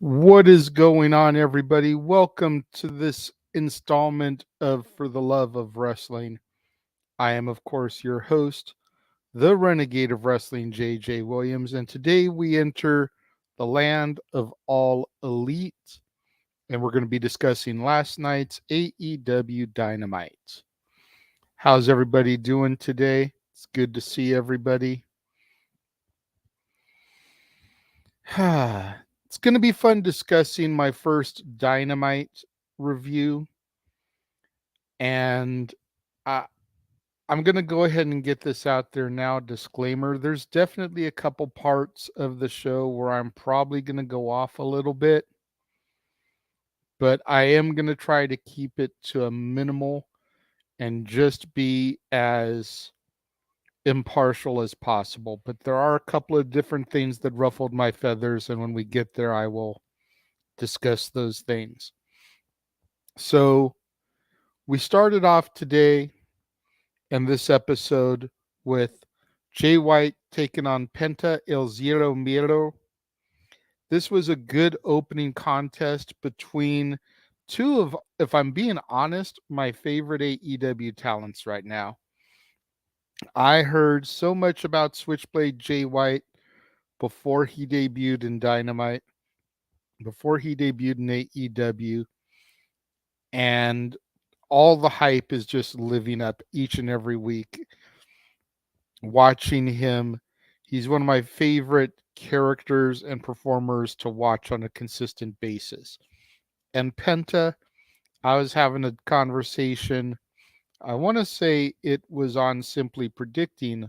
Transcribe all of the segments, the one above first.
What is going on, everybody? Welcome to this installment of For the Love of Wrestling. I am, of course, your host, the Renegade of Wrestling, J.J. Williams, and today we enter the land of All Elite, and we're going to be discussing last night's AEW Dynamite. How's everybody doing today? It's good to see everybody. It's going to be fun discussing my first Dynamite review. And I'm going to go ahead and get this out there now. Disclaimer, there's definitely a couple parts of the show where I'm probably going to go off a little bit. But I am going to try to keep it to a minimal and just be as impartial as possible. But there are a couple of different things that ruffled my feathers. And when we get there, I will discuss those things. So we started off today in this episode with Jay White taking on Penta El Zero Miedo. This was a good opening contest between two of, if I'm being honest, my favorite AEW talents right now. I heard so much about Switchblade Jay White before he debuted in Dynamite, before he debuted in AEW, and all the hype is just living up each and every week. Watching him, he's one of my favorite characters and performers to watch on a consistent basis. And Penta, I was having a conversation, I want to say it was on Simply Predicting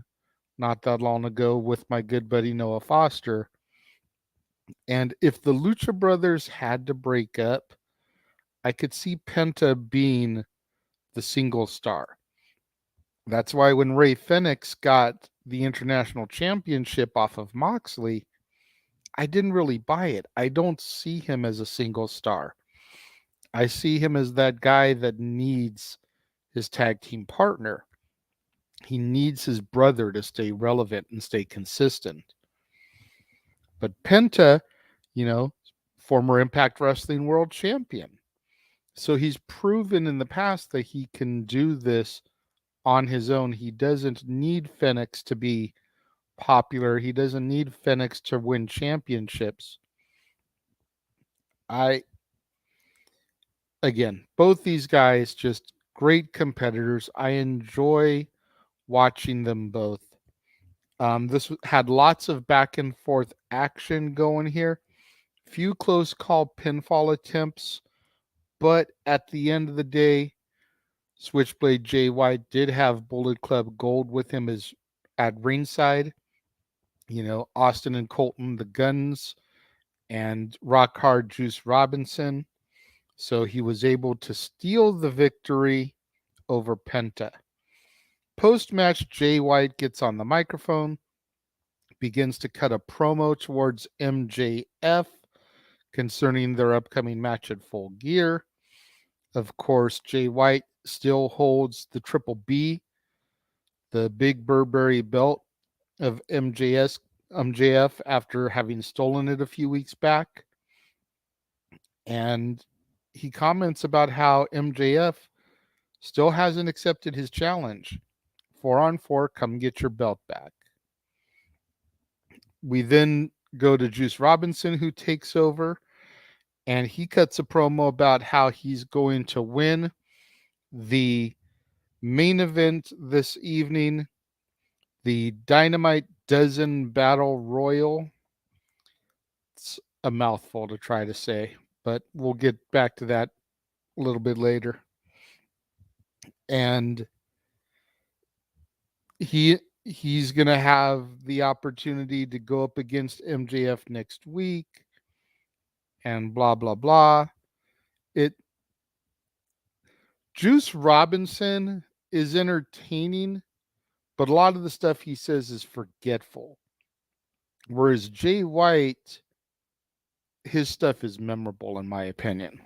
not that long ago with my good buddy Noah Foster. And if the Lucha Brothers had to break up, I could see Penta being the single star. That's why when Ray Fenix got the international championship off of Moxley, I didn't really buy it. I don't see him as a single star. I see him as that guy that needs his tag team partner. He needs his brother to stay relevant and stay consistent. But Penta, former Impact Wrestling World Champion. So he's proven in the past that he can do this on his own. He doesn't need Fenix to be popular. He doesn't need Fenix to win championships. Again, both these guys just great competitors. I enjoy watching them both. This had lots of back and forth action going here. Few close call pinfall attempts, but at the end of the day, Switchblade Jay White did have Bullet Club Gold with him as at ringside. Austin and Colton, the Guns, and Rock Hard Juice Robinson. So he was able to steal the victory over Penta. Post-match, Jay White gets on the microphone, begins to cut a promo towards MJF concerning their upcoming match at Full Gear. Of course, Jay White still holds the Triple B, the Big Burberry belt of MJF after having stolen it a few weeks back. And he comments about how MJF still hasn't accepted his challenge. 4-on-4, come get your belt back. We then go to Juice Robinson, who takes over, and he cuts a promo about how he's going to win the main event this evening, the Dynamite Dozen Battle Royal. It's a mouthful to try to say, but we'll get back to that a little bit later. And he's going to have the opportunity to go up against MJF next week and blah, blah, blah. Juice Robinson is entertaining, but a lot of the stuff he says is forgetful. Whereas Jay White, his stuff is memorable, in my opinion.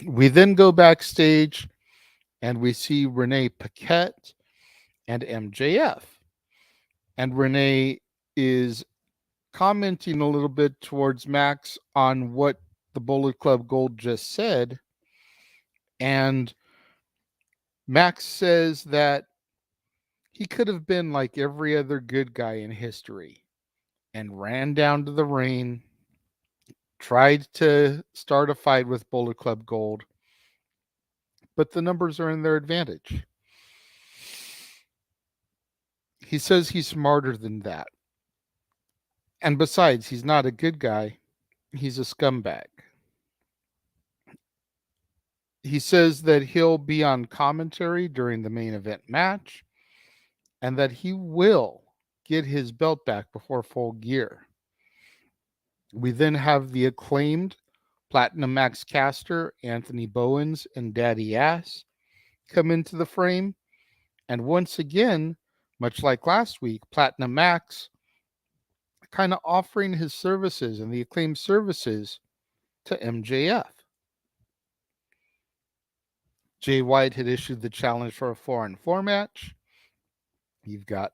We then go backstage and we see Renee Paquette and MJF. And Renee is commenting a little bit towards Max on what the Bullet Club Gold just said. And Max says that he could have been like every other good guy in history and ran down to the ring, tried to start a fight with Bullet Club Gold, but the numbers are in their advantage. He says he's smarter than that. And besides, he's not a good guy, he's a scumbag. He says that he'll be on commentary during the main event match and that he will get his belt back before Full Gear. We then have the acclaimed Platinum Max caster Anthony Bowens and Daddy Ass come into the frame. And once again, much like last week, Platinum Max kind of offering his services and the acclaimed services to MJF. Jay White had issued the challenge for a 4-on-4 match. You've got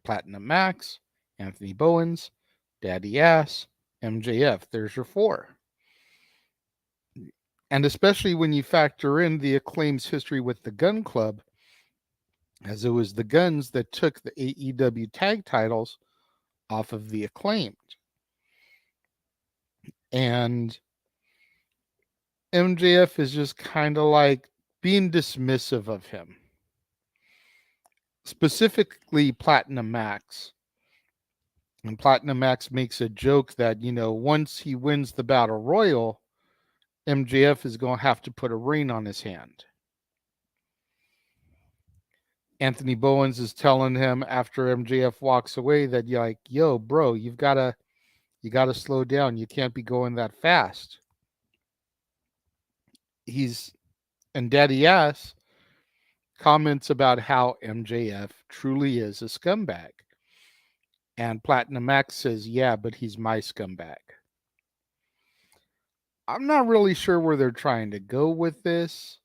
Platinum Max, Anthony Bowens, Daddy Ass, MJF. There's your 4. And especially when you factor in the Acclaim's history with the Gun Club, as it was the Guns that took the AEW tag titles off of the Acclaimed. And MJF is just kind of like being dismissive of him. Specifically Platinum Max. And Platinum Max makes a joke that, once he wins the Battle Royal, MJF is going to have to put a ring on his hand. Anthony Bowens is telling him after MJF walks away that you're like, yo, bro, you gotta slow down. You can't be going that fast. And Daddy Ass comments about how MJF truly is a scumbag. And Platinum Max says, yeah, but he's my scumbag. I'm not really sure where they're trying to go with this.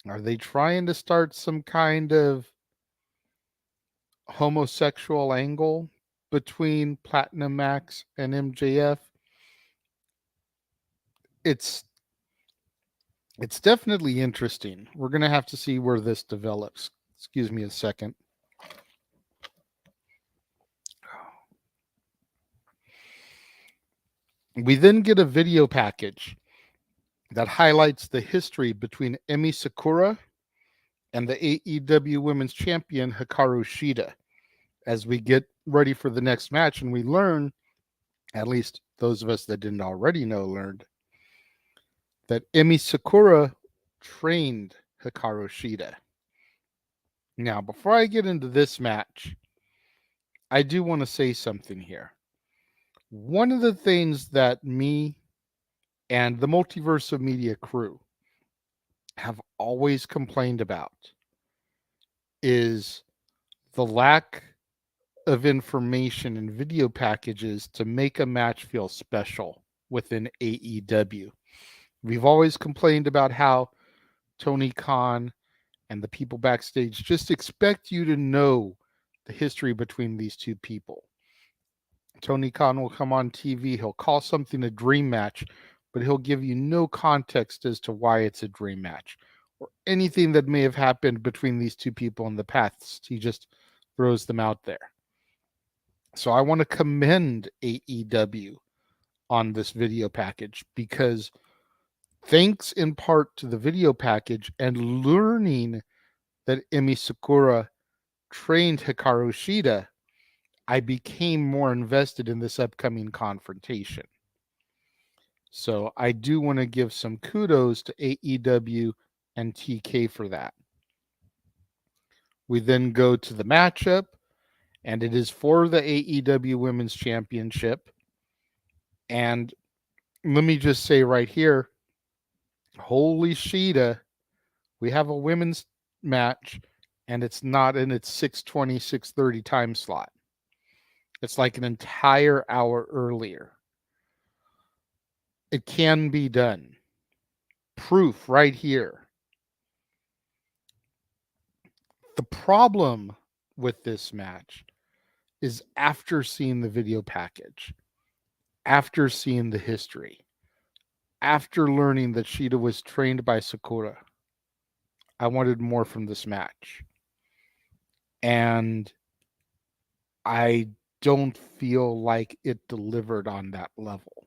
Are they trying to start some kind of homosexual angle between Platinum Max and MJF? It's definitely interesting. We're going to have to see where this develops. Excuse me a second. We then get a video package that highlights the history between Emi Sakura and the AEW Women's Champion Hikaru Shida as we get ready for the next match. And we learn, at least those of us that didn't already know learned, that Emi Sakura trained Hikaru Shida. Now, before I get into this match, I do want to say something here. One of the things that me and the Multiverse of Media crew have always complained about is the lack of information in video packages to make a match feel special within AEW. We've always complained about how Tony Khan and the people backstage just expect you to know the history between these two people. Tony Khan will come on TV, he'll call something a dream match, but he'll give you no context as to why it's a dream match or anything that may have happened between these two people in the past. He just throws them out there. So I want to commend AEW on this video package because thanks in part to the video package and learning that Emi Sakura trained Hikaru Shida, I became more invested in this upcoming confrontation. So I do want to give some kudos to AEW and TK for that. We then go to the matchup, and it is for the AEW Women's Championship. And let me just say right here, holy Shida, we have a women's match, and it's not in its 6:20, 6:30 time slot. It's like an entire hour earlier. It can be done. Proof right here. The problem with this match is after seeing the video package, after seeing the history, after learning that Shida was trained by Sakura, I wanted more from this match. And I don't feel like it delivered on that level.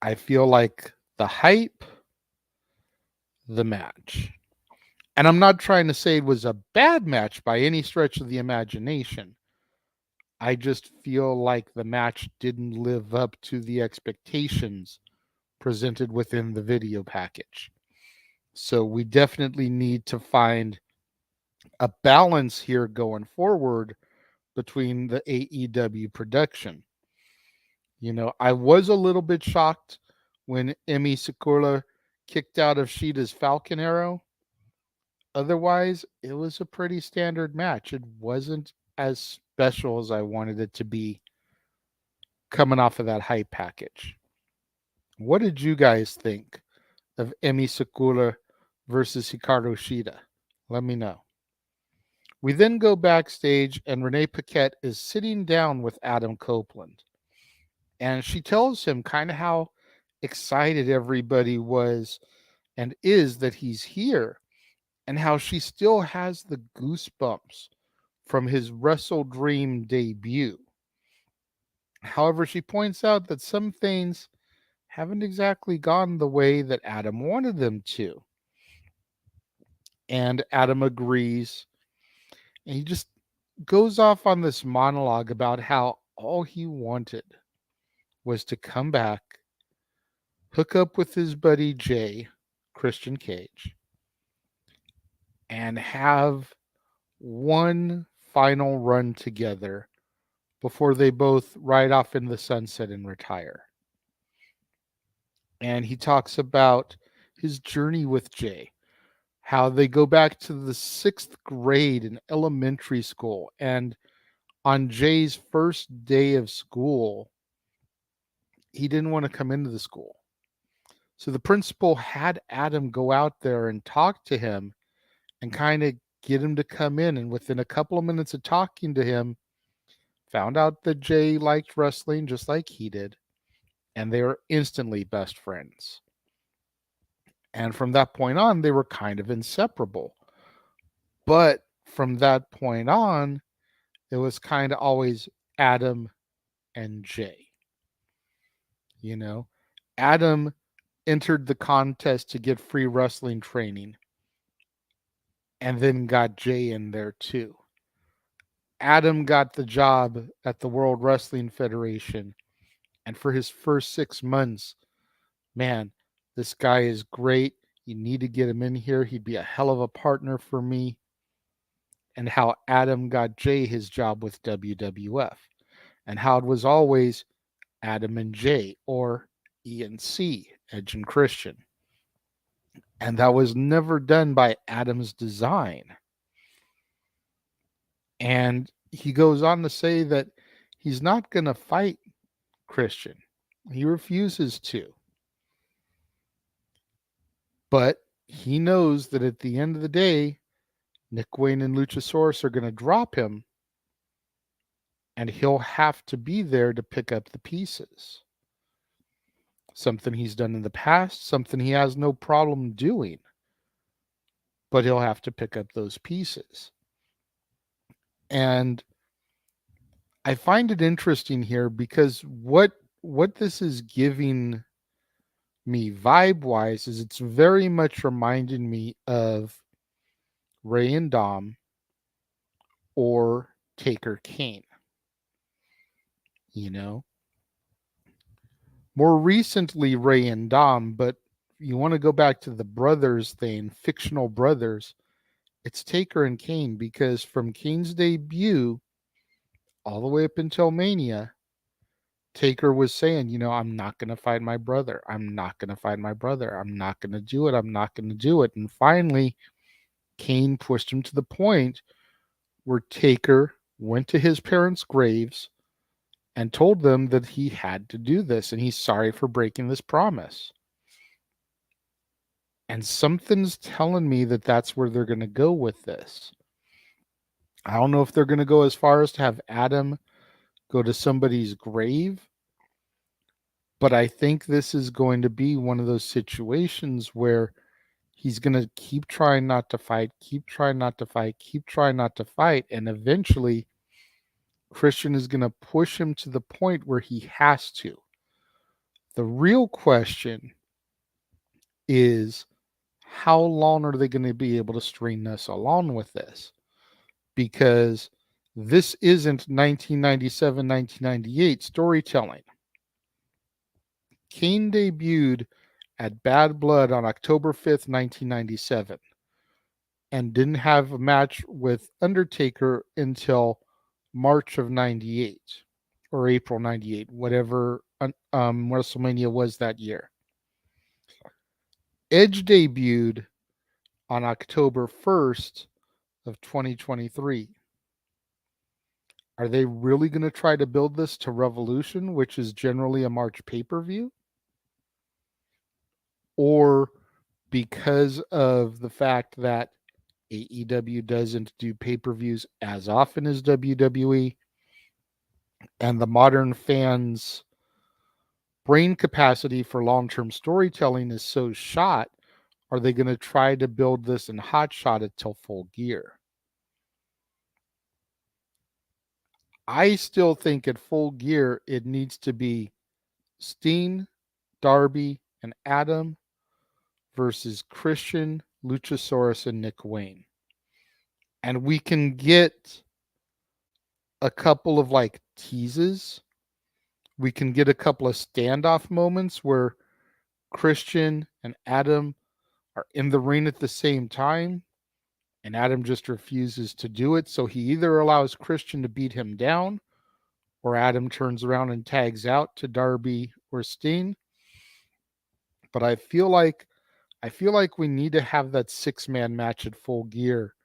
I feel like the hype, the match. And I'm not trying to say it was a bad match by any stretch of the imagination. I just feel like the match didn't live up to the expectations presented within the video package. So we definitely need to find a balance here going forward between the AEW production. I was a little bit shocked when Emi Sakura kicked out of Shida's Falcon Arrow. Otherwise, it was a pretty standard match. It wasn't as special as I wanted it to be coming off of that hype package. What did you guys think of Emi Sakura versus Hikaru Shida? Let me know. We then go backstage, and Renee Paquette is sitting down with Adam Copeland. And she tells him kind of how excited everybody was and is that he's here, and how she still has the goosebumps from his Wrestle Dream debut. However, she points out that some things haven't exactly gone the way that Adam wanted them to. And Adam agrees. And he just goes off on this monologue about how all he wanted was to come back, hook up with his buddy Jay, Christian Cage, and have one final run together before they both ride off in the sunset and retire. And he talks about his journey with Jay, how they go back to the 6th grade in elementary school. And on Jay's first day of school, he didn't want to come into the school. So the principal had Adam go out there and talk to him and kind of get him to come in. And within a couple of minutes of talking to him, found out that Jay liked wrestling just like he did. And they were instantly best friends. And from that point on, they were kind of inseparable. But from that point on, it was kind of always Adam and Jay. Adam entered the contest to get free wrestling training and then got Jay in there too. Adam got the job at the World Wrestling Federation, and for his first 6 months, man, this guy is great. You need to get him in here. He'd be a hell of a partner for me. And how Adam got Jay his job with WWF, and how it was always Adam and Jay, or ENC, Edge and Christian. And that was never done by Adam's design. And he goes on to say that he's not going to fight Christian. He refuses to. But he knows that at the end of the day, Nick Wayne and Luchasaurus are going to drop him, and he'll have to be there to pick up the pieces. Something he's done in the past, something he has no problem doing. But he'll have to pick up those pieces. And I find it interesting here because what this is giving me vibe-wise is it's very much reminding me of Ray and Dom or Taker Kane. More recently Ray and Dom, but you want to go back to the brothers thing, fictional brothers, it's Taker and Kane, because from Kane's debut all the way up until Mania, Taker was saying, I'm not going to fight my brother. I'm not going to fight my brother. I'm not going to do it. I'm not going to do it. And finally, Kane pushed him to the point where Taker went to his parents' graves and told them that he had to do this and he's sorry for breaking this promise. And something's telling me that that's where they're going to go with this. I don't know if they're going to go as far as to have Adam go to somebody's grave, but I think this is going to be one of those situations where he's going to keep trying not to fight, keep trying not to fight, keep trying not to fight, and eventually Christian is going to push him to the point where he has to. The real question is, how long are they going to be able to string us along with this? Because this isn't 1997, 1998 storytelling. Kane debuted at Bad Blood on October 5th, 1997, and didn't have a match with Undertaker until March of 98 or April 98, whatever WrestleMania was that year. Edge debuted on October 1st of 2023. Are they really going to try to build this to Revolution, which is generally a March pay-per-view? Or because of the fact that AEW doesn't do pay-per-views as often as WWE, and the modern fans' brain capacity for long-term storytelling is so shot, are they going to try to build this and hotshot it till Full Gear? I still think at Full Gear it needs to be Steen, Darby, and Adam versus Christian, Luchasaurus, and Nick Wayne. And we can get a couple of like teases. We can get a couple of standoff moments where Christian and Adam are in the ring at the same time, and Adam just refuses to do it. So he either allows Christian to beat him down, or Adam turns around and tags out to Darby or Steen. But I feel like we need to have that 6-man match at Full Gear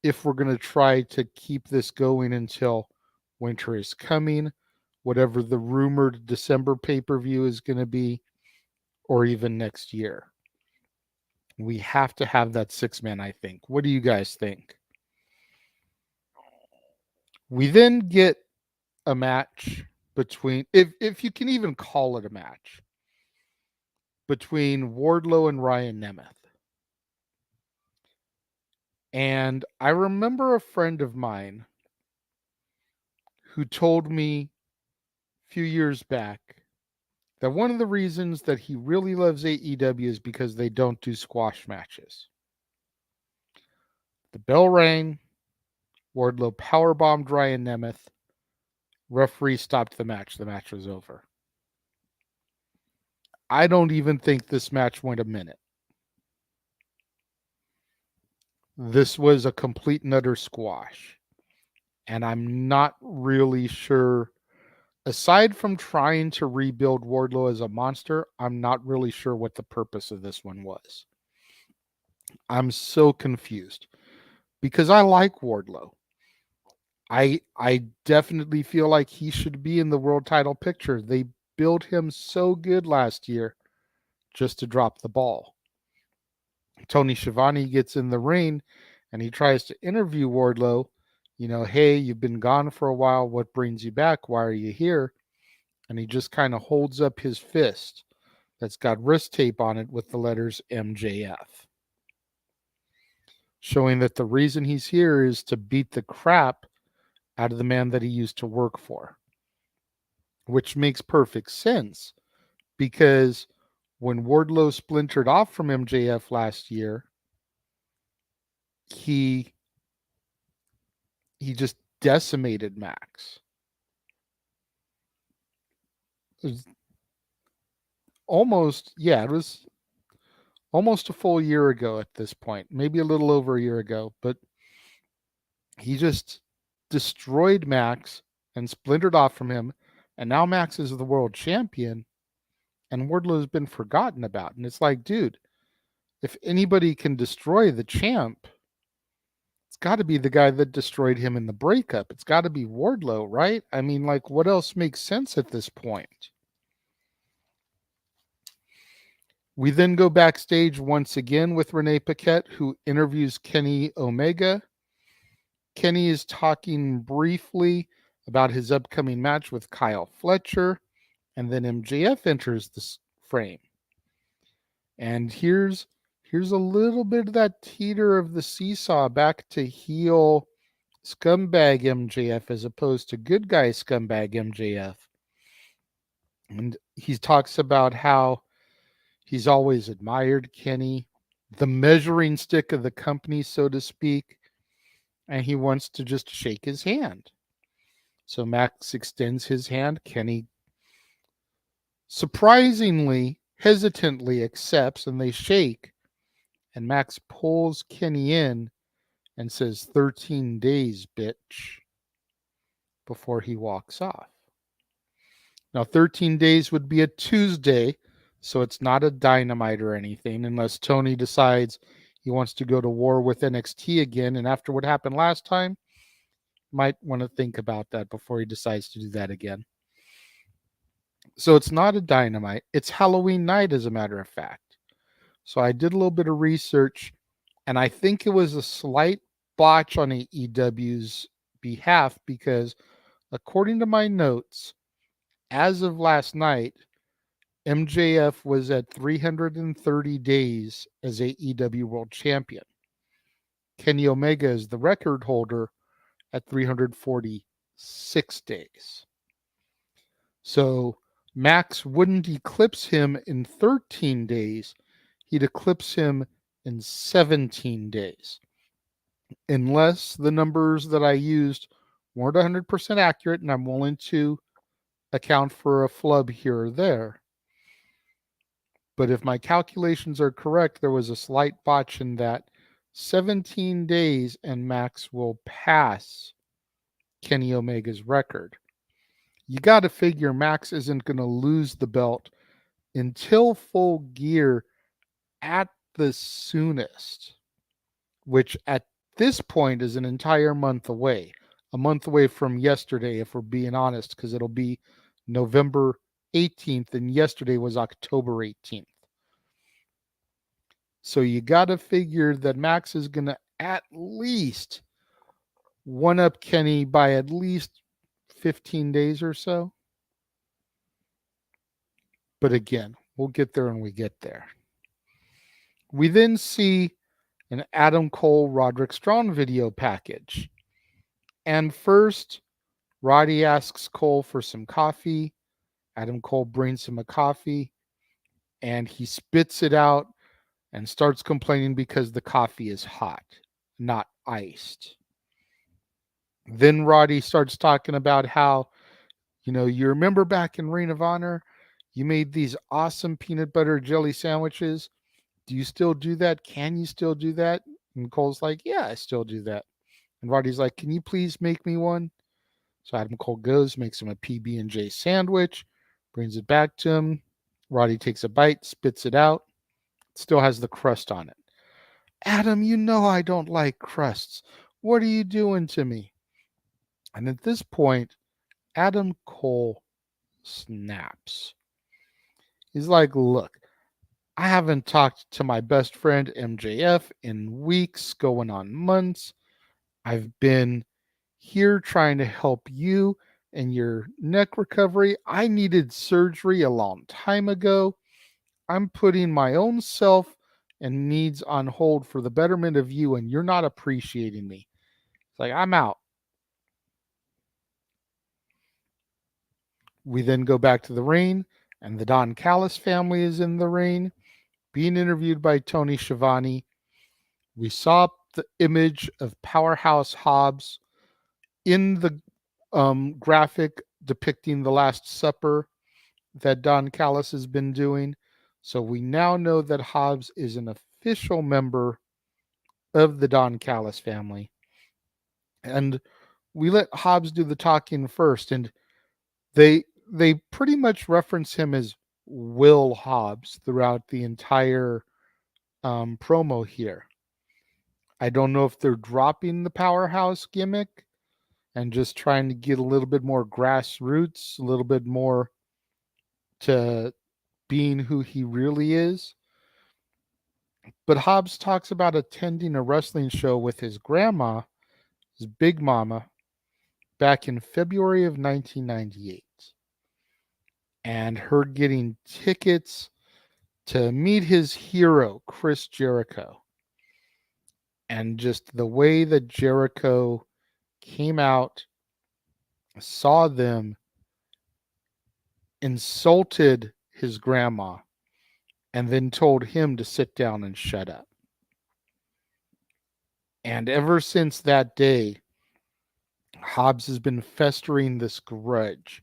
if we're going to try to keep this going until Winter is Coming, whatever the rumored December pay-per-view is going to be, or even next year. We have to have that 6-man, I think. What do you guys think? We then get a match between, if you can even call it a match, between Wardlow and Ryan Nemeth. And I remember a friend of mine who told me a few years back that one of the reasons that he really loves AEW is because they don't do squash matches. The bell rang, Wardlow powerbombed Ryan Nemeth, referee stopped the match. The match was over. I don't even think this match went a minute. This was a complete and utter squash. And I'm not really sure, aside from trying to rebuild Wardlow as a monster, I'm not really sure what the purpose of this one was. I'm so confused because I like Wardlow. I definitely feel like he should be in the world title picture. They built him so good last year just to drop the ball. Tony Schiavone gets in the ring and he tries to interview Wardlow. You know, hey, you've been gone for a while. What brings you back? Why are you here? And he just kind of holds up his fist that's got wrist tape on it with the letters MJF, showing that the reason he's here is to beat the crap out of the man that he used to work for, which makes perfect sense because when Wardlow splintered off from MJF last year, he just decimated Max. It was it was almost a full year ago at this point, maybe a little over a year ago, but he just destroyed Max and splintered off from him, and now Max is the world champion, and Wardlow's been forgotten about. And it's like, dude, if anybody can destroy the champ, it's got to be the guy that destroyed him in the breakup. It's got to be Wardlow, right? I mean, like, what else makes sense at this point? We then go backstage once again with Renee Paquette, who interviews Kenny Omega. Kenny is talking briefly about his upcoming match with Kyle Fletcher, and then MJF enters the frame. And here's a little bit of that teeter of the seesaw back to heel scumbag MJF as opposed to good guy scumbag MJF. And he talks about how he's always admired Kenny, the measuring stick of the company, so to speak, and he wants to just shake his hand. So Max extends his hand. Kenny surprisingly, hesitantly accepts, and they shake. And Max pulls Kenny in and says, 13 days, bitch, before he walks off. Now, 13 days would be a Tuesday, so it's not a Dynamite or anything, unless Tony decides he wants to go to war with NXT again. And after what happened last time, might want to think about that before he decides to do that again. So it's not a Dynamite. It's Halloween night, as a matter of fact. So I did a little bit of research, and I think it was a slight botch on AEW's behalf because, according to my notes, as of last night, MJF was at 330 days as AEW World Champion. Kenny Omega is the record holder at 346 days. So Max wouldn't eclipse him in 13 days. He'd eclipse him in 17 days. Unless the numbers that I used weren't 100% accurate, and I'm willing to account for a flub here or there. But if my calculations are correct, there was a slight botch in that 17 days and Max will pass Kenny Omega's record. You got to figure Max isn't going to lose the belt until Full Gear at the soonest, which at this point is an entire month away. A month away from yesterday, if we're being honest, because it'll be November 18th, and yesterday was October 18th. So you got to figure that Max is going to at least one up Kenny by at least 15 days or so. But again, we'll get there when we get there. We then see an Adam Cole Roderick Strong video package. And first, Roddy asks Cole for some coffee. Adam Cole brings him a coffee, and he spits it out and starts complaining because the coffee is hot, not iced. Then Roddy starts talking about how, you remember back in Ring of Honor, you made these awesome peanut butter jelly sandwiches. Do you still do that? Can you still do that? And Cole's like, yeah, I still do that. And Roddy's like, can you please make me one? So Adam Cole goes, makes him a PB&J sandwich, brings it back to him. Roddy takes a bite, spits it out. It still has the crust on it. Adam, you know I don't like crusts. What are you doing to me? And at this point, Adam Cole snaps. He's like, look, I haven't talked to my best friend MJF in weeks, going on months. I've been here trying to help you and your neck recovery. I needed surgery a long time ago. I'm putting my own self and needs on hold for the betterment of you, and you're not appreciating me. It's like, I'm out. We then go back to the ring, and the Don Callis family is in the ring, being interviewed by Tony Schiavone. We saw the image of Powerhouse Hobbs in the graphic depicting the Last Supper that Don Callis has been doing. So we now know that Hobbs is an official member of the Don Callis family. And we let Hobbs do the talking first. And they pretty much reference him as Will Hobbs throughout the entire promo here. I don't know if they're dropping the Powerhouse gimmick and just trying to get a little bit more grassroots, a little bit more to being who he really is. But Hobbs talks about attending a wrestling show with his grandma his Big Mama, back in February of 1998. And her getting tickets to meet his hero, Chris Jericho. And just the way that Jericho came out, saw them, insulted his grandma, and then told him to sit down and shut up. And ever since that day, Hobbs has been festering this grudge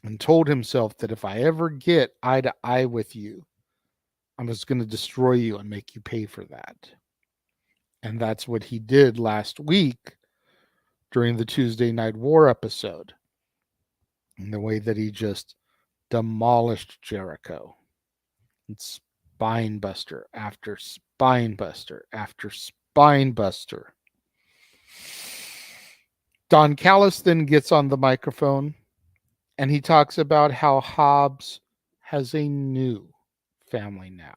and told himself that if I ever get eye to eye with you, I'm just going to destroy you and make you pay for that. And that's what he did last week during the Tuesday Night War episode. In the way that he just demolished Jericho. It's spine buster after spine buster after spine buster. Don Callis then gets on the microphone and he talks about how Hobbs has a new family now.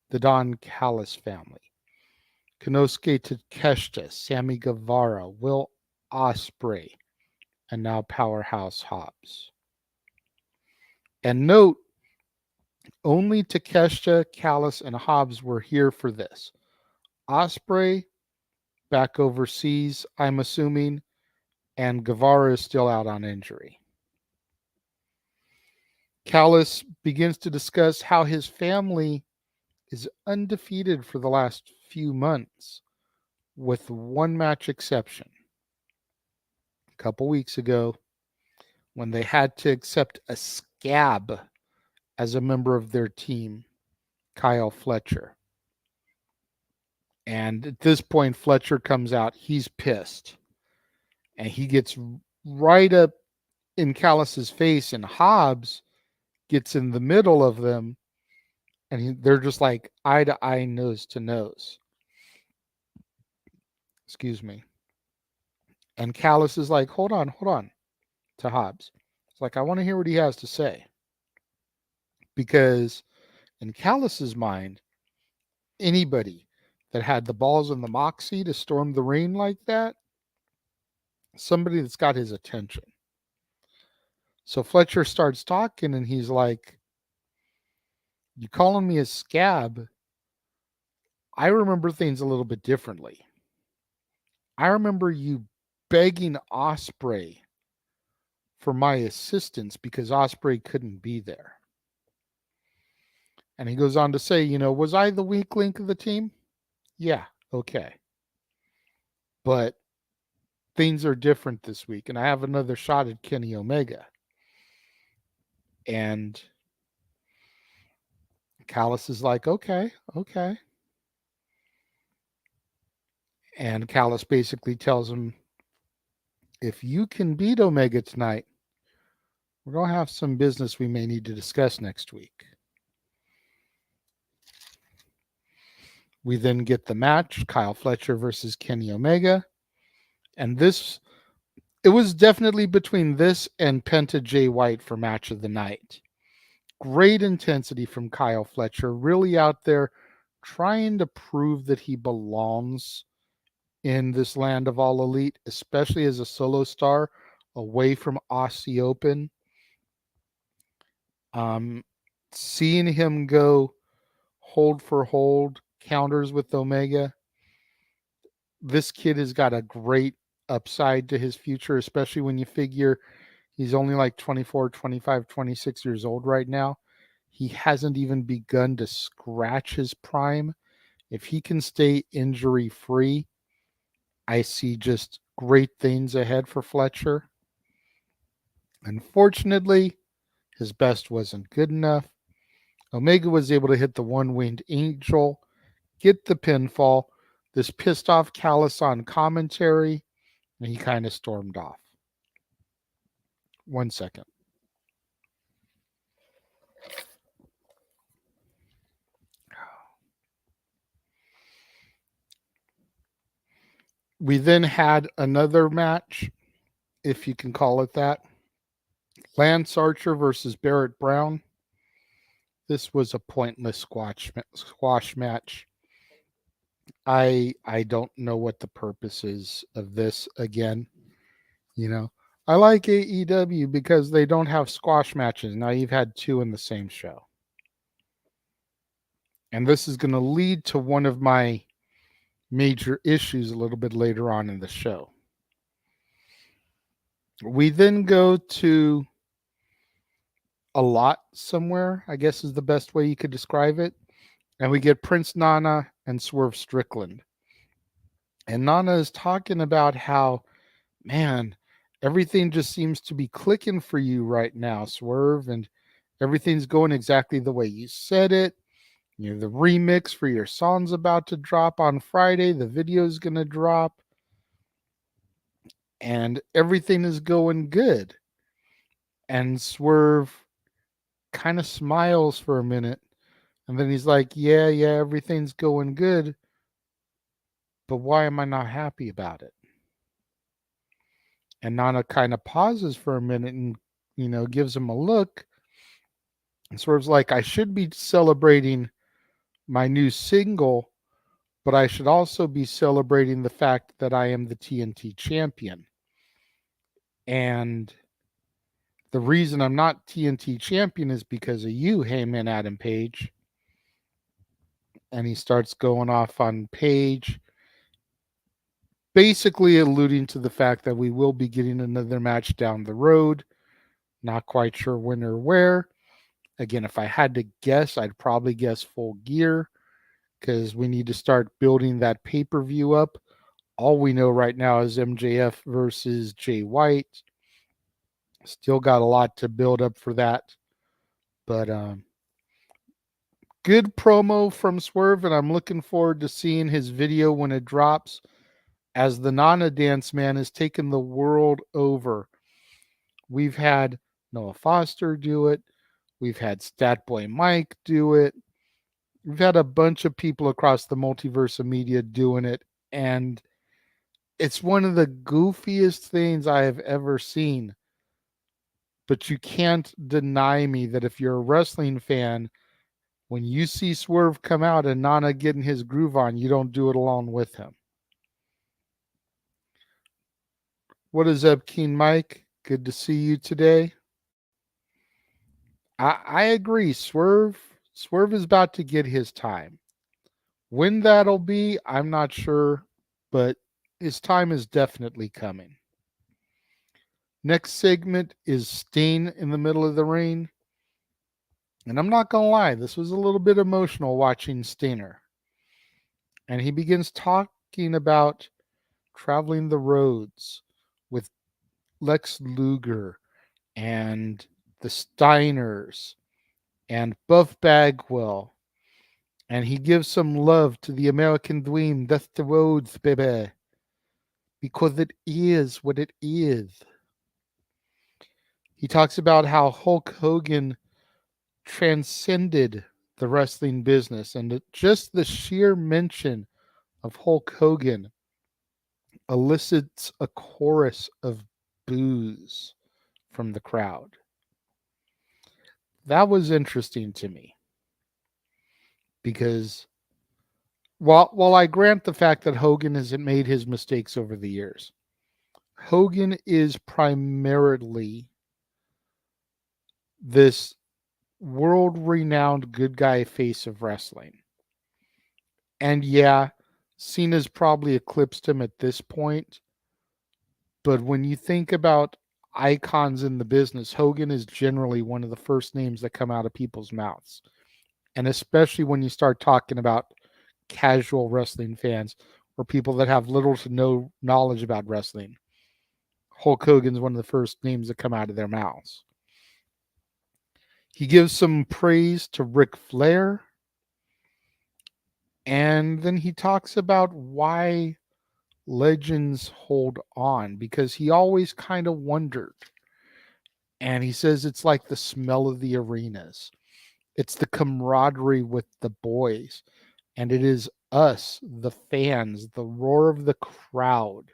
The Don Callis family. Konosuke Takeshita, Sammy Guevara, Will Ospreay, and now Powerhouse Hobbs. And note, only Takeshita, Callis, and Hobbs were here for this. Ospreay, back overseas, I'm assuming, and Guevara is still out on injury. Callis begins to discuss how his family is undefeated for the last few months, with one match exception. A couple weeks ago, when they had to accept a scab as a member of their team, Kyle Fletcher. And at this point, Fletcher comes out. He's pissed. And he gets right up in Callis's face, and Hobbs gets in the middle of them. And they're just like eye to eye, nose to nose. Excuse me. And Callis is like, hold on, to Hobbs. It's like, I want to hear what he has to say. Because in Callis's mind, anybody that had the balls and the moxie to storm the ring like that, somebody that's got his attention. So Fletcher starts talking and he's like, you calling me a scab? I remember things a little bit differently. I remember you begging Ospreay for my assistance because Ospreay couldn't be there. And he goes on to say, was I the weak link of the team? Yeah, okay. But things are different this week, and I have another shot at Kenny Omega. And Callis is like, okay. And Callis basically tells him, if you can beat Omega tonight, we're going to have some business we may need to discuss next week. We then get the match, Kyle Fletcher versus Kenny Omega. And it was definitely between this and Penta Jay White for match of the night. Great intensity from Kyle Fletcher, really out there trying to prove that he belongs in this land of all elite, especially as a solo star away from Aussie Open. Seeing him go hold for hold counters with Omega, this kid has got a great upside to his future, especially when you figure he's only like 24, 25, 26 years old right now. He hasn't even begun to scratch his prime. If he can stay injury free, I see just great things ahead for Fletcher. Unfortunately, his best wasn't good enough. Omega was able to hit the one-winged angel, get the pinfall. This pissed off Callis on commentary, and he kind of stormed off. 1 second. We then had another match, if you can call it that. Lance Archer versus Barrett Brown. This was a pointless squash match. I don't know what the purpose is of this again. You know, I like AEW because they don't have squash matches. Now you've had two in the same show. And this is going to lead to one of my major issues a little bit later on in the show. We then go to a lot somewhere, I guess is the best way you could describe it. And we get Prince Nana and Swerve Strickland. And Nana is talking about how, man, everything just seems to be clicking for you right now, Swerve, and everything's going exactly the way you said it. You know, the remix for your song's about to drop on Friday. The video's going to drop. And everything is going good. And Swerve kind of smiles for a minute. And then he's like, yeah, everything's going good. But why am I not happy about it? And Nana kind of pauses for a minute and, gives him a look. And Swerve's like, I should be celebrating my new single, but I should also be celebrating the fact that I am the TNT champion. And the reason I'm not TNT champion is because of you, Heyman Adam Page. And he starts going off on Page, basically alluding to the fact that we will be getting another match down the road. Not quite sure when or where. Again, if I had to guess, I'd probably guess Full Gear, because we need to start building that pay-per-view up. All we know right now is MJF versus Jay White. Still got a lot to build up for that. But good promo from Swerve, and I'm looking forward to seeing his video when it drops, as the Nana Dance Man has taken the world over. We've had Noah Foster do it. We've had Statboy Mike do it. We've had a bunch of people across the multiverse of media doing it, and it's one of the goofiest things I have ever seen. But you can't deny me that if you're a wrestling fan, when you see Swerve come out and Nana getting his groove on, you don't do it along with him. What is up, Keen Mike? Good to see you today. I agree. Swerve is about to get his time. When that'll be, I'm not sure, but his time is definitely coming. Next segment is Sting in the middle of the ring. And I'm not going to lie, this was a little bit emotional watching Stinger. And he begins talking about traveling the roads with Lex Luger and the Steiners and Buff Bagwell. And he gives some love to the American dream. That's the roads, baby. Because it is what it is. He talks about how Hulk Hogan transcended the wrestling business, and just the sheer mention of Hulk Hogan elicits a chorus of boos from the crowd. That was interesting to me, because while I grant the fact that Hogan hasn't made his mistakes over the years, Hogan is primarily this world-renowned good guy face of wrestling. And yeah, Cena's probably eclipsed him at this point. But when you think about icons in the business, Hogan is generally one of the first names that come out of people's mouths. And especially when you start talking about casual wrestling fans or people that have little to no knowledge about wrestling, Hulk Hogan's one of the first names that come out of their mouths. He gives some praise to Ric Flair. And then he talks about why legends hold on, because he always kind of wondered. And he says it's like the smell of the arenas. It's the camaraderie with the boys. And it is us, the fans, the roar of the crowd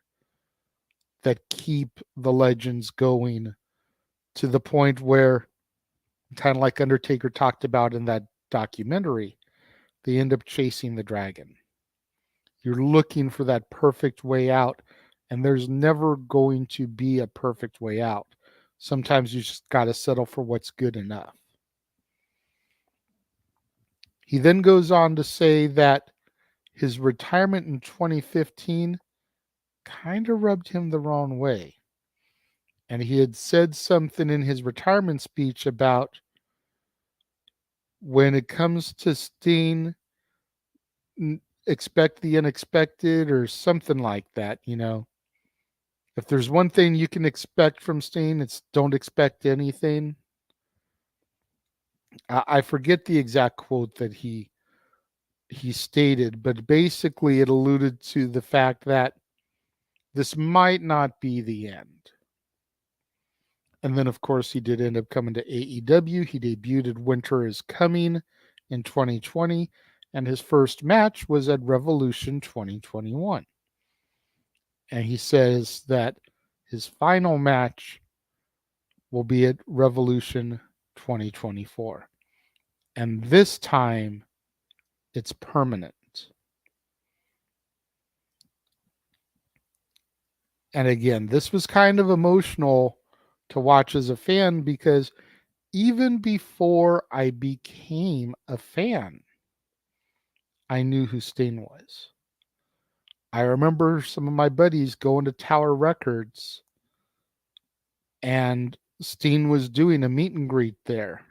that keep the legends going, to the point where, kind of like Undertaker talked about in that documentary, they end up chasing the dragon. You're looking for that perfect way out, and there's never going to be a perfect way out. Sometimes you just got to settle for what's good enough. He then goes on to say that his retirement in 2015 kind of rubbed him the wrong way. And he had said something in his retirement speech about when it comes to Steen, expect the unexpected or something like that, you know. If there's one thing you can expect from Steen, it's don't expect anything. I forget the exact quote that he stated, but basically it alluded to the fact that this might not be the end. And then, of course, he did end up coming to AEW. He debuted at Winter is Coming in 2020, and his first match was at Revolution 2021. And he says that his final match will be at Revolution 2024. And this time, it's permanent. And again, this was kind of emotional to watch as a fan because even before I became a fan, I knew who Sting was. I remember some of my buddies going to Tower Records and Sting was doing a meet and greet there.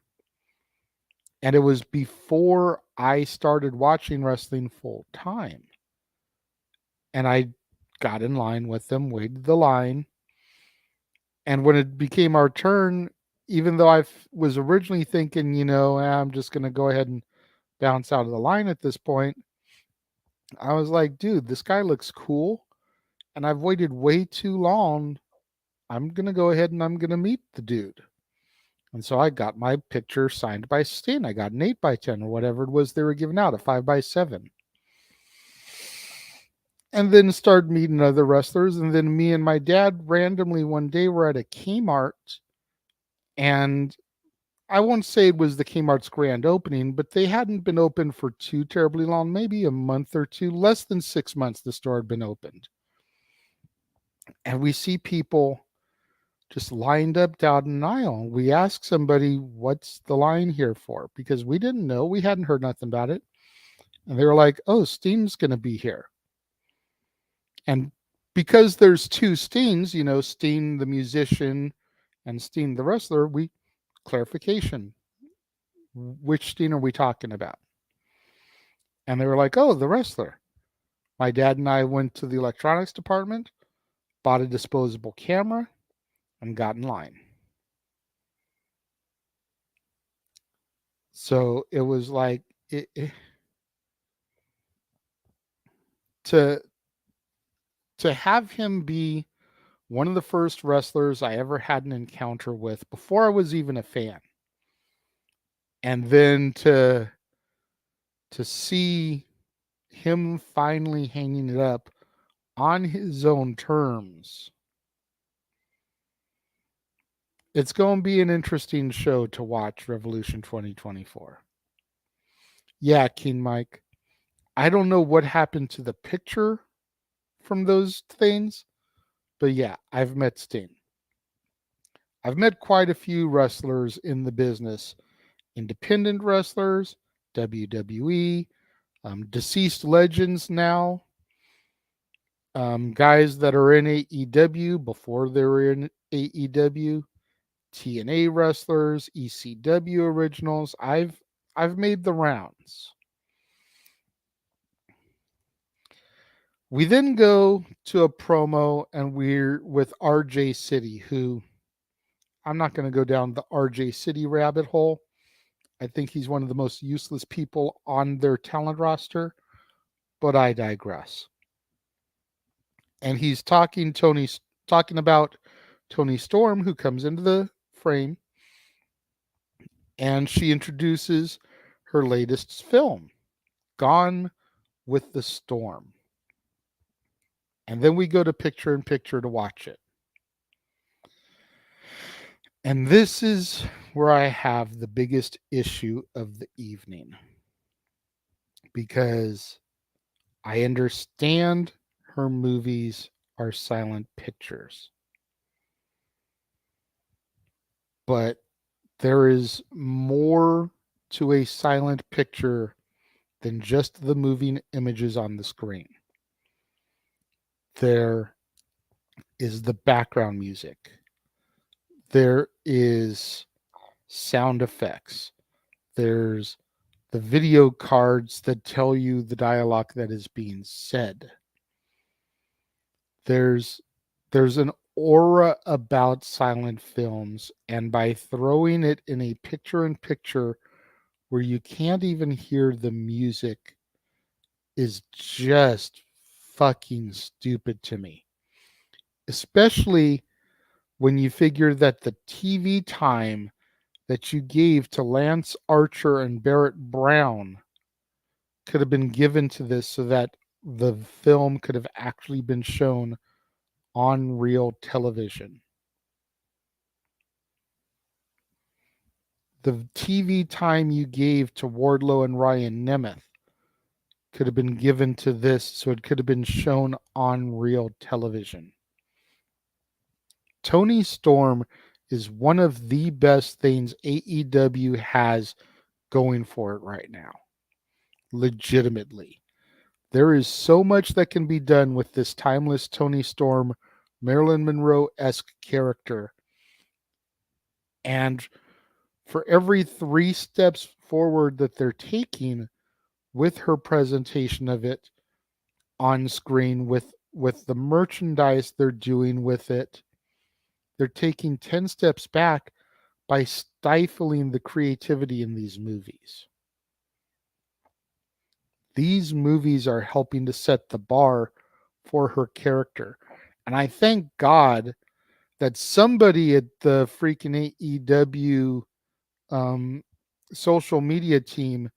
And it was before I started watching wrestling full time. And I got in line with them, waited the line. And when it became our turn, even though I was originally thinking, I'm just going to go ahead and bounce out of the line at this point, I was like, dude, this guy looks cool. And I've waited way too long. I'm going to go ahead and I'm going to meet the dude. And so I got my picture signed by Sting. I got an 8x10 or whatever it was they were giving out, a 5x7. And then started meeting other wrestlers. And then me and my dad randomly one day were at a Kmart. And I won't say it was the Kmart's grand opening, but they hadn't been open for too terribly long, maybe a month or two, less than 6 months the store had been opened. And we see people just lined up down an aisle. We asked somebody, what's the line here for? Because we didn't know. We hadn't heard nothing about it. And they were like, oh, Sting's going to be here. And because there's two Stings, Sting the musician and Sting the wrestler, clarification. Which Sting are we talking about? And they were like, oh, the wrestler. My dad and I went to the electronics department, bought a disposable camera, and got in line. So it was like to have him be one of the first wrestlers I ever had an encounter with before I was even a fan. And then to see him finally hanging it up on his own terms. It's going to be an interesting show to watch, Revolution 2024. Yeah, King Mike. I don't know what happened to the picture from those things, but yeah, I've met Sting. I've met quite a few wrestlers in the business, independent wrestlers, WWE, deceased legends now, guys that are in AEW before they were in AEW, TNA wrestlers, ECW originals. I've made the rounds. We then go to a promo and we're with RJ City, who I'm not going to go down the RJ City rabbit hole. I think he's one of the most useless people on their talent roster, but I digress. And he's talking about Toni Storm, who comes into the frame, and she introduces her latest film, Gone with the Storm. And then we go to picture in picture to watch it. And this is where I have the biggest issue of the evening. Because I understand her movies are silent pictures, but there is more to a silent picture than just the moving images on the screen. There is the background music. There is sound effects. There's the video cards that tell you the dialogue that is being said. There's there's an aura about silent films, and by throwing it in a picture in picture where you can't even hear the music is just fucking stupid to me. Especially when you figure that the TV time that you gave to Lance Archer and Barrett Brown could have been given to this so that the film could have actually been shown on real television. The TV time you gave to Wardlow and Ryan Nemeth could have been given to this so it could have been shown on real television. Tony Storm is one of the best things AEW has going for it right now. Legitimately. There is so much that can be done with this timeless Tony Storm, Marilyn Monroe-esque character. And for every 3 steps forward that they're taking with her presentation of it on screen, with the merchandise they're doing with it, they're taking 10 steps back by stifling the creativity in these movies. These movies are helping to set the bar for her character. And I thank God that somebody at the freaking AEW social media team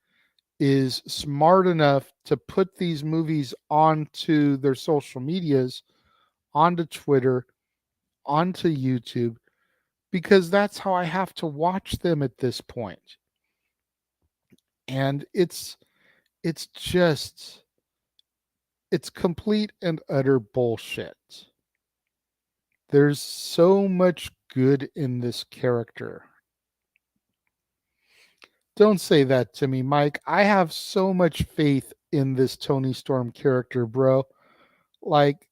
is smart enough to put these movies onto their social medias, onto Twitter, onto YouTube, because that's how I have to watch them at this point. And it's just it's complete and utter bullshit. There's so much good in this character. Don't say that to me, Mike. I have so much faith in this Tony Storm character, bro. Like,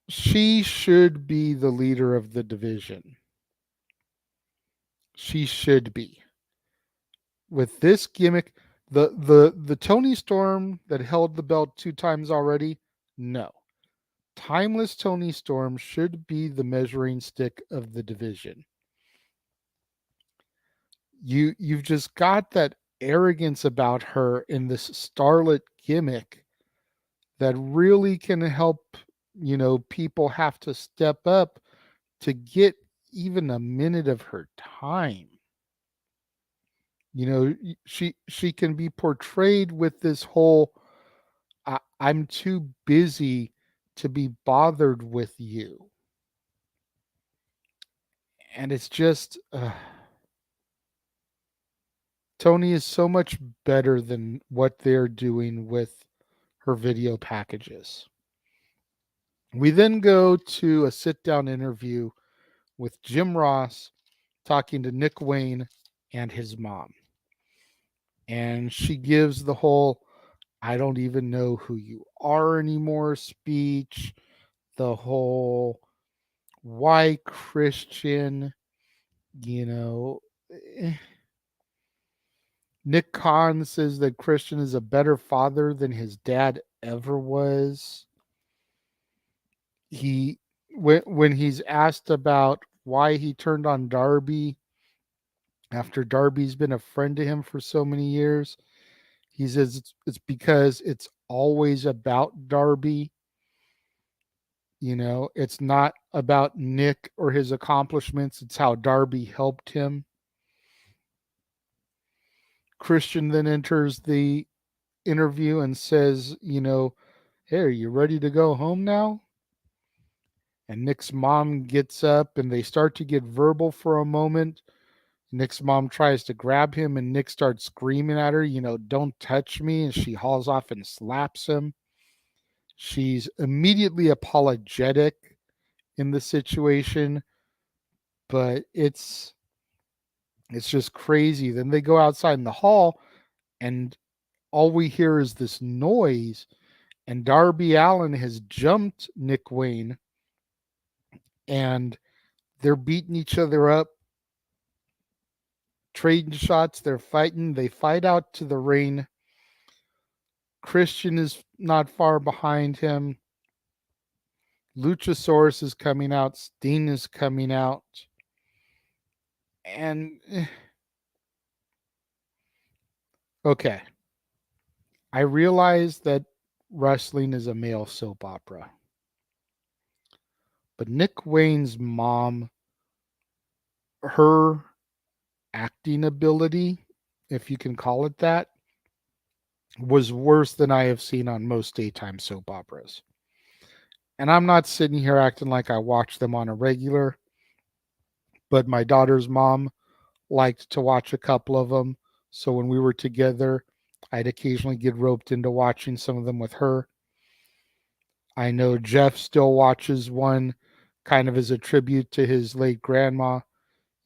she should be the leader of the division. She should be. With this gimmick, the Tony Storm that held the belt 2 times already, no. Timeless Tony Storm should be the measuring stick of the division. You've just got that arrogance about her in this starlet gimmick that really can help, people have to step up to get even a minute of her time. She can be portrayed with this whole I'm too busy to be bothered with you. And it's just Tony is so much better than what they're doing with her video packages. We then go to a sit down interview with Jim Ross talking to Nick Wayne and his mom. And she gives the whole I don't even know who you are anymore speech, the whole why Christian, you know. Nick Khan says that Christian is a better father than his dad ever was. He when he's asked about why he turned on Darby after Darby's been a friend to him for so many years, he says it's because it's always about Darby. It's not about Nick or his accomplishments, it's how Darby helped him. Christian then enters the interview and says, hey, are you ready to go home now? And Nick's mom gets up and they start to get verbal for a moment. Nick's mom tries to grab him, and Nick starts screaming at her, don't touch me. And she hauls off and slaps him. She's immediately apologetic in the situation, but it's just crazy. Then they go outside in the hall, and all we hear is this noise, and Darby Allin has jumped Nick Wayne, and they're beating each other up, trading shots. They're fighting. They fight out to the ring. Christian is not far behind him. Luchasaurus is coming out. Steen is coming out. And okay, I realize that wrestling is a male soap opera. But Nick Wayne's mom, her acting ability, if you can call it that, was worse than I have seen on most daytime soap operas. And I'm not sitting here acting like I watch them on a regular, but my daughter's mom liked to watch a couple of them. So when we were together, I'd occasionally get roped into watching some of them with her. I know Jeff still watches one kind of as a tribute to his late grandma,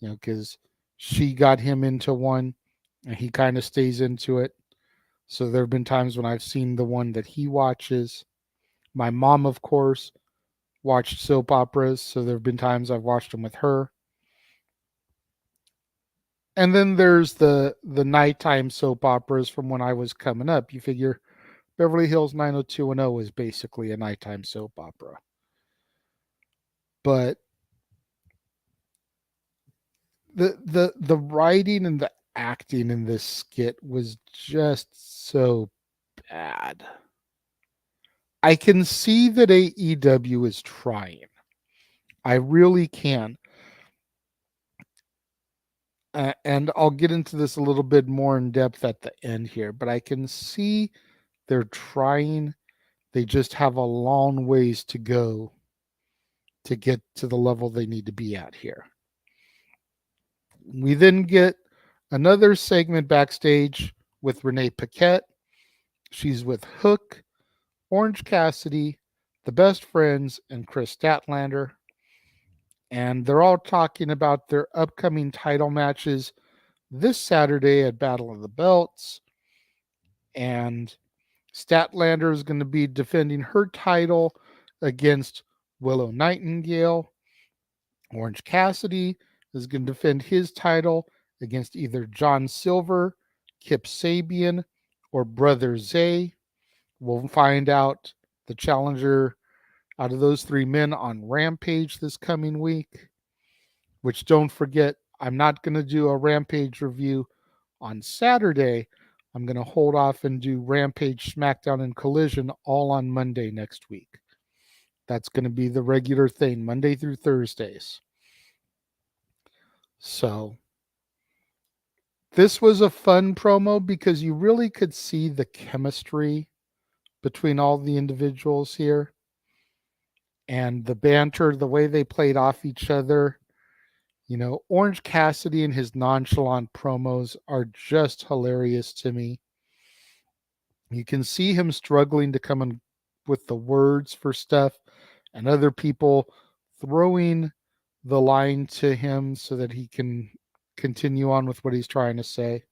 because she got him into one and he kind of stays into it. So there have been times when I've seen the one that he watches. My mom, of course, watched soap operas, so there have been times I've watched them with her. And then there's the nighttime soap operas from when I was coming up. You figure Beverly Hills 90210 is basically a nighttime soap opera. But the writing and the acting in this skit was just so bad. I can see that AEW is trying. I really can. And I'll get into this a little bit more in depth at the end here, but I can see they're trying. They just have a long ways to go to get to the level they need to be at here. We then get another segment backstage with Renee Paquette. She's with Hook, Orange Cassidy, the Best Friends, and Chris Statlander. And they're all talking about their upcoming title matches this Saturday at Battle of the Belts. And Statlander is going to be defending her title against Willow Nightingale. Orange Cassidy is going to defend his title against either John Silver, Kip Sabian, or Brother Zay. We'll find out the challenger out of those three men on Rampage this coming week, which don't forget, I'm not going to do a Rampage review on Saturday. I'm going to hold off and do Rampage, SmackDown, and Collision all on Monday next week. That's going to be the regular thing, Monday through Thursdays. So this was a fun promo because you really could see the chemistry between all the individuals here. And the banter, the way they played off each other. Orange Cassidy and his nonchalant promos are just hilarious to me. You can see him struggling to come in with the words for stuff, and other people throwing the line to him so that he can continue on with what he's trying to say.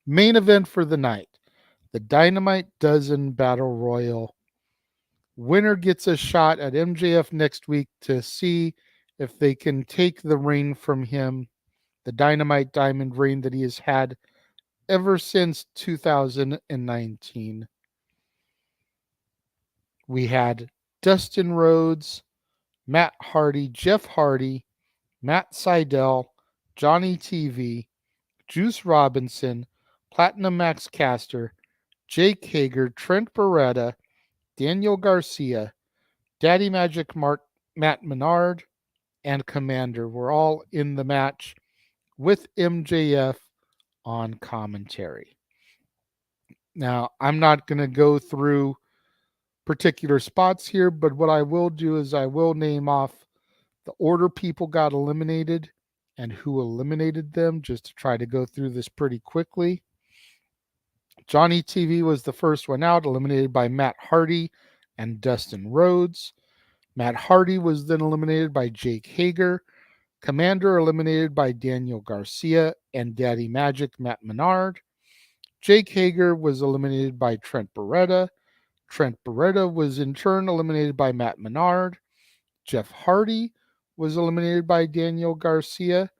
Main event for the night, the Dynamite Dozen Battle Royal. Winner gets a shot at MJF next week to see if they can take the reign from him, the Dynamite Diamond reign that he has had ever since 2019. We had Dustin Rhodes, Matt Hardy, Jeff Hardy, Matt Sydal, Johnny TV, Juice Robinson, Platinum Max Caster, Jake Hager, Trent Beretta, Daniel Garcia, Daddy Magic Matt Menard, and Commander were all in the match with MJF on commentary. Now, I'm not going to go through particular spots here, but what I will do is I will name off the order people got eliminated and who eliminated them, just to try to go through this pretty quickly. Johnny TV was the first one out, eliminated by Matt Hardy and Dustin Rhodes. Matt Hardy was then eliminated by Jake Hager. Commander eliminated by Daniel Garcia and Daddy Magic Matt Menard. Jake Hager was eliminated by Trent Beretta. Trent Beretta was in turn eliminated by Matt Menard. Jeff Hardy was eliminated by Daniel Garcia.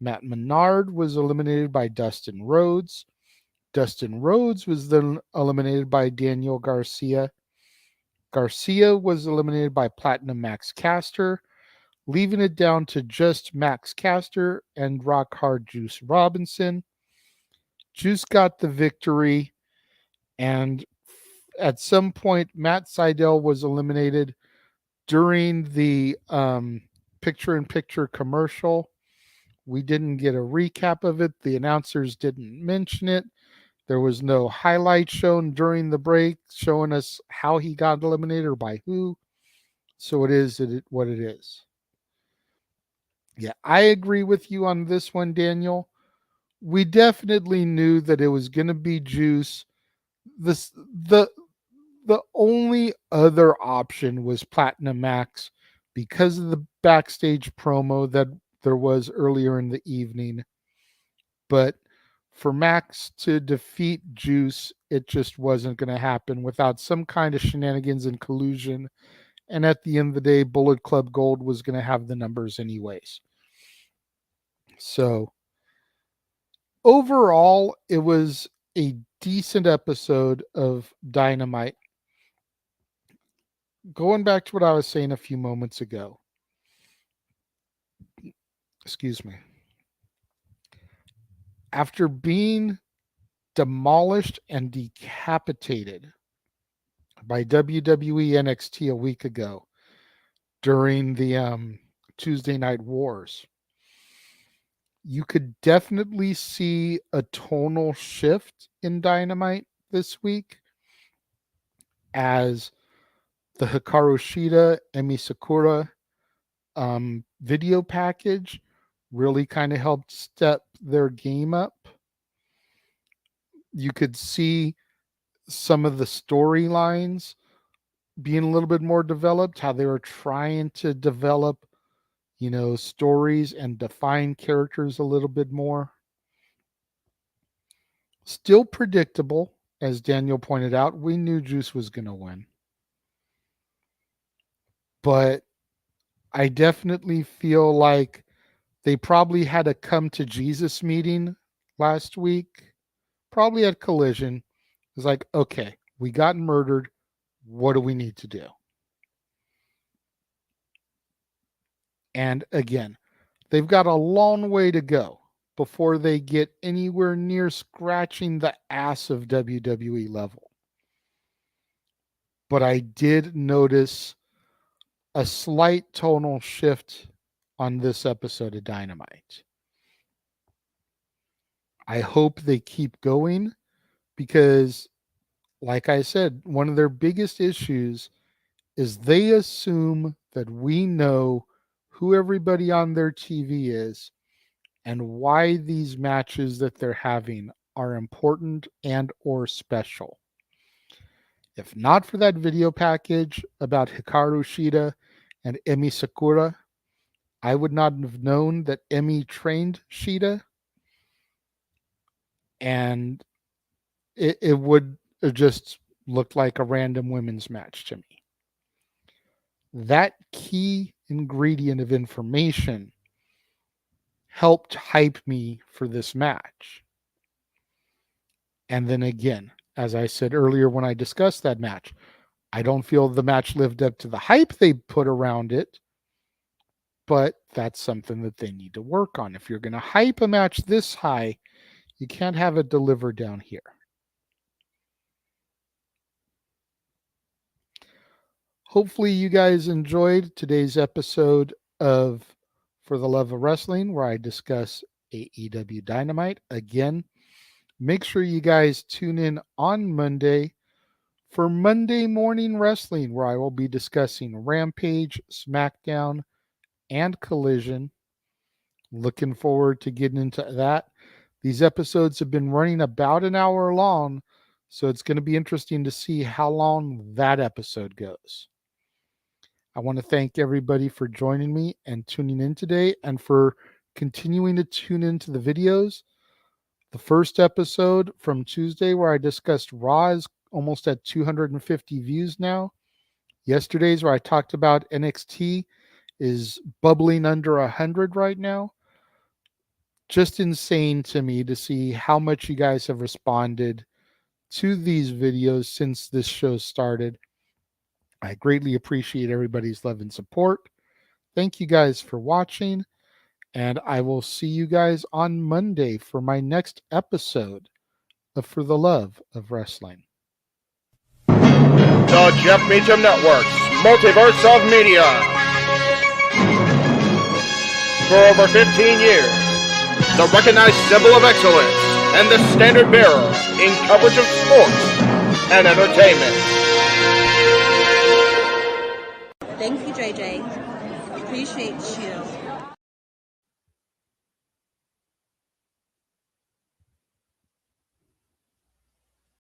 Matt Menard was eliminated by Dustin Rhodes. Dustin Rhodes was then eliminated by Daniel Garcia. Garcia was eliminated by Platinum Max Caster, leaving it down to just Max Caster and Rock Hard Juice Robinson. Juice got the victory, and at some point, Matt Sydal was eliminated during the picture-in-picture commercial. We didn't get a recap of it. The announcers didn't mention it. There was no highlight shown during the break showing us how he got eliminated or by who. So it is what it is. Yeah, I agree with you on this one, Daniel. We definitely knew that it was going to be Juice. The only other option was Platinum Max because of the backstage promo that there was earlier in the evening. But for Max to defeat Juice, it just wasn't going to happen without some kind of shenanigans and collusion. And at the end of the day, Bullet Club Gold was going to have the numbers anyways. So overall, it was a decent episode of Dynamite. Going back to what I was saying a few moments ago. Excuse me. After being demolished and decapitated by WWE NXT a week ago during the Tuesday Night Wars, you could definitely see a tonal shift in Dynamite this week as the Hikaru Shida, Emi Sakura video package really kind of helped step their game up. You could see some of the storylines being a little bit more developed, how they were trying to develop, stories and define characters a little bit more. Still predictable, as Daniel pointed out. We knew Juice was going to win. But I definitely feel like they probably had a come to Jesus meeting last week, probably at Collision. It was like, okay, we got murdered. What do we need to do? And again, they've got a long way to go before they get anywhere near scratching the ass of WWE level. But I did notice a slight tonal shift on this episode of Dynamite. I hope they keep going because, like I said, one of their biggest issues is they assume that we know who everybody on their TV is and why these matches that they're having are important and or special. If not for that video package about Hikaru Shida and Emi Sakura, I would not have known that Emi trained Shida, and it would have just looked like a random women's match to me. That key ingredient of information helped hype me for this match. And then again, as I said earlier when I discussed that match, I don't feel the match lived up to the hype they put around it, but that's something that they need to work on. If you're going to hype a match this high, you can't have it delivered down here. Hopefully you guys enjoyed today's episode of For the Love of Wrestling, where I discuss AEW Dynamite. Again, make sure you guys tune in on Monday for Monday Morning Wrestling, where I will be discussing Rampage, SmackDown, and Collision. Looking forward to getting into that. These episodes have been running about an hour long, so it's going to be interesting to see how long that episode goes. I want to thank everybody for joining me and tuning in today, and for continuing to tune into the videos. The first episode from Tuesday, where I discussed Raw, is almost at 250 views now. Yesterday's, where I talked about NXT, is bubbling under 100 right now. Just insane to me to see how much you guys have responded to these videos since this show started. I greatly appreciate everybody's love and support. Thank you guys for watching, and I will see you guys on Monday for my next episode of For the Love of Wrestling. The Jeff Meacham Network's Multiverse of Media. For over 15 years, the recognized symbol of excellence and the standard bearer in coverage of sports and entertainment. Thank you, JJ. Appreciate you.